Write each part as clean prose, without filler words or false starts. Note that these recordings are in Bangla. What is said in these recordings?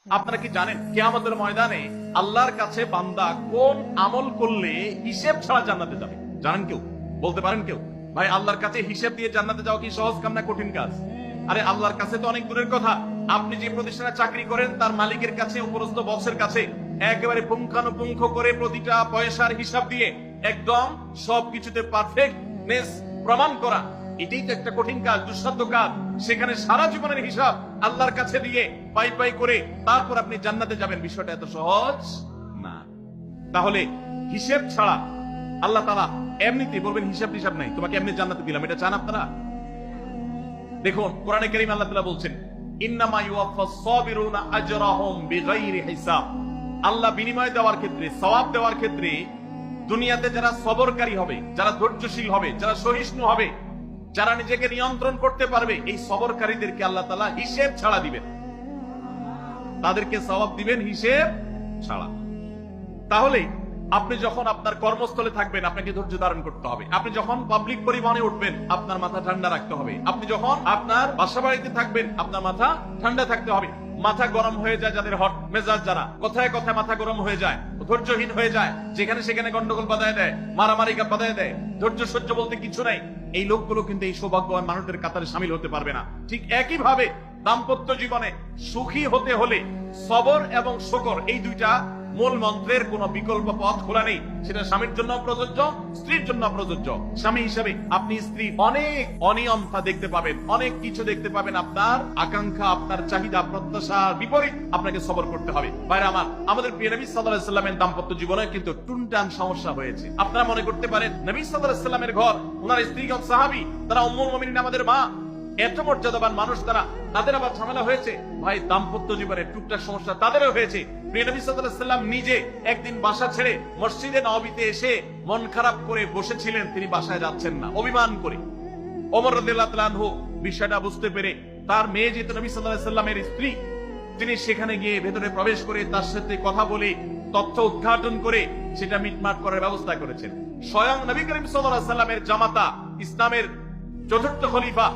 আপনারা কি জানেন কিয়ামতের ময়দানে আল্লাহর কাছে বান্দা কোন আমল করলে হিসেব ছাড়া জান্নাতে যাবে? জানেন কেউ? বলতে পারেন কেউ? ভাই, আল্লাহর কাছে হিসেব দিয়ে জান্নাতে যাওয়া কি সহজ কাম না কঠিন কাজ? আরে আল্লাহর কাছে তো অনেক দূরের কথা। আপনি যে প্রতিষ্ঠানে চাকরি করেন তার মালিকের কাছে, উপরস্থ বসের কাছে একেবারে পুঙ্খানুপুঙ্খ করে প্রতিটা পয়সার হিসাব দিয়ে একদম সবকিছুতে পারফেক্টনেস প্রমাণ করা, এটাই তো একটা কঠিন কাজ, দুঃসাধ্য কাজ। সেখানে সারা জীবনের হিসাব আল্লাহর কাছে দিয়ে পাই পাই করে তারপর আপনি জান্নাতে যাবেন, বিষয়টা এত সহজ না। তাহলে হিসেব ছাড়া আল্লাহ তাআলা এমনিতেই বলবেন হিসাব টিসাব নাই, তোমাকে এমনি জান্নাতে দিলাম, এটা চান আপনারা? দেখুন কোরআনে কারীম আল্লাহ তাআলা বলছেন, ইন্নামা ইউওয়াফাস সাবিরুনা আজরাহুম বিগাইরি হিসাব। আল্লাহ বিনিময় দেওয়ার ক্ষেত্রে, সওয়াব দেওয়ার ক্ষেত্রে দুনিয়াতে যারা সবরকারী হবে, যারা ধৈর্যশীল হবে, যারা সহিষ্ণু হবে, যারা নিজেকে নিয়ন্ত্রণ করতে পারবে, এই সবরকারীদেরকে আল্লাহ তাআলা হিসেব ছাড়া দিবেন, তাদেরকে সওয়াব দিবেন হিসেব ছাড়া। তাহলে আপনি যখন আপনার কর্মস্থলে থাকবেন আপনাকে ধৈর্য ধারণ করতে হবে। আপনি যখন পাবলিক পরিবহনে উঠবেন আপনার মাথা ঠান্ডা রাখতে হবে। আপনি যখন আপনার বাসা বাড়িতে থাকবেন আপনার মাথা ঠান্ডা থাকতে হবে। মাথা গরম হয়ে যায় যাদের, হট মেজাজ যারা, কথায় কথায় মাথা গরম হয়ে যায়, ধৈর্যহীন হয়ে যায়, যেখানে সেখানে গন্ডগোল বাধায় দেয়, মারামারি বাধায় দেয়, ধৈর্য সহ্য বলতে কিছু নাই, এই লোকগুলো কিন্তু এই সৌভাগ্যবান মানুষদের কাতারে শামিল হতে পারবে না। ঠিক একই ভাবে দাম্পত্য জীবনে সুখী হতে হলে সবর এবং শুকর, এই দুইটা মূল মন্ত্রের কোন বিকল্প পথ খোলা নেই। সেটা স্বামীর জন্য প্রযোজ্য, স্ত্রীর জন্য প্রযোজ্য। স্বামী হিসেবে আপনি স্ত্রী অনেক অনিয়মতা দেখতে পাবেন, অনেক কিছু দেখতে পাবেন, আপনার আকাঙ্ক্ষা, আপনার চাহিদা, প্রত্যাশার বিপরীত আপনাকে সবর করতে হবে। ভাইরা আমার, আমাদের প্রিয় নবী সাল্লাল্লাহু আলাইহি সাল্লামের দাম্পত্য জীবনে কিন্তু টুনটান সমস্যা হয়েছে। আপনারা মনে করতে পারেন নবী সাল্লাল্লাহু আলাইহি সাল্লামের ঘর, ওনার স্ত্রীগণ সাহাবী, তারা উম্মুল মুমিনিন আমাদের মা, এত মর্যাদাবান মানুষ তারা, তাদের আবার ঝামেলা হয়েছে। ভাই, দাম্পত্য জীবনে টুকটাক সমস্যা তাদেরও হয়েছে। প্রিয় নবী সাল্লাল্লাহু আলাইহি সাল্লাম নিজে একদিন বাসা ছেড়ে মসজিদে নববীতে এসে মন খারাপ করে বসেছিলেন, তিনি বাসায় যাচ্ছেন না, অভিমান করে। ওমর রাদিয়াল্লাহু তাআলা আনহু বিষয়টা বুঝতে পেরে তার মেয়ে যেহেতু নবী সাল্লাল্লাহু আলাইহি সাল্লামের স্ত্রী, তিনি সেখানে গিয়ে ভেতরে প্রবেশ করে তার সাথে কথা বলে তথ্য উদ্ঘাটন করে সেটা মিটমাট করার ব্যবস্থা করেছেন। স্বয়ং নবী করিম সাল্লাল্লাহু আলাইহি সাল্লামের জামাতা, ইসলামের চতুর্থ খলিফা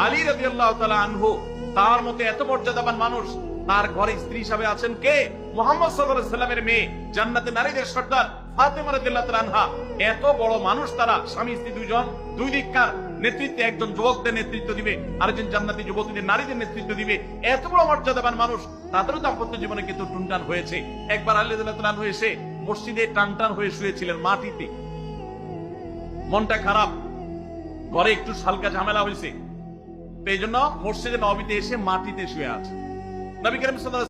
আলী রাদিয়াল্লাহু তাআলা আনহু, তার মতে এত মর্যাদাবান মানুষ, তার ঘরে স্ত্রী হিসাবে আছেন কে? মুহাম্মদ সাল্লাল্লাহু আলাইহি সাল্লামের মেয়ে, জান্নাতে নারীদের সর্দার ফাতেমা রাদিয়াল্লাহু তাআলা আনহা। এত বড় মানুষ তারা, স্বামী স্ত্রী দুইজন, দুই দিককার নেতৃত্বে, একজন যুবকদের নেতৃত্ব দিবে, আরেকজন জান্নাতি যুবতীদের, নারীদের নেতৃত্ব দিবে। এত বড় মর্যাদাবান মানুষ, তাদেরও দাম্পত্য জীবনে কিন্তু টুনটান হয়েছে। একবার আলী রাদিয়াল্লাহু তাআলা আনহু এসে মসজিদে টানটান হয়ে শুয়েছিলেন মাটিতে, মনটা খারাপ, ঘরে একটু হালকা ঝামেলা হয়েছে, এই জন্য মসজিদে নববীতে এসে মাটিতে শুয়ে আছে। নবী করিম সাল্লাল্লাহু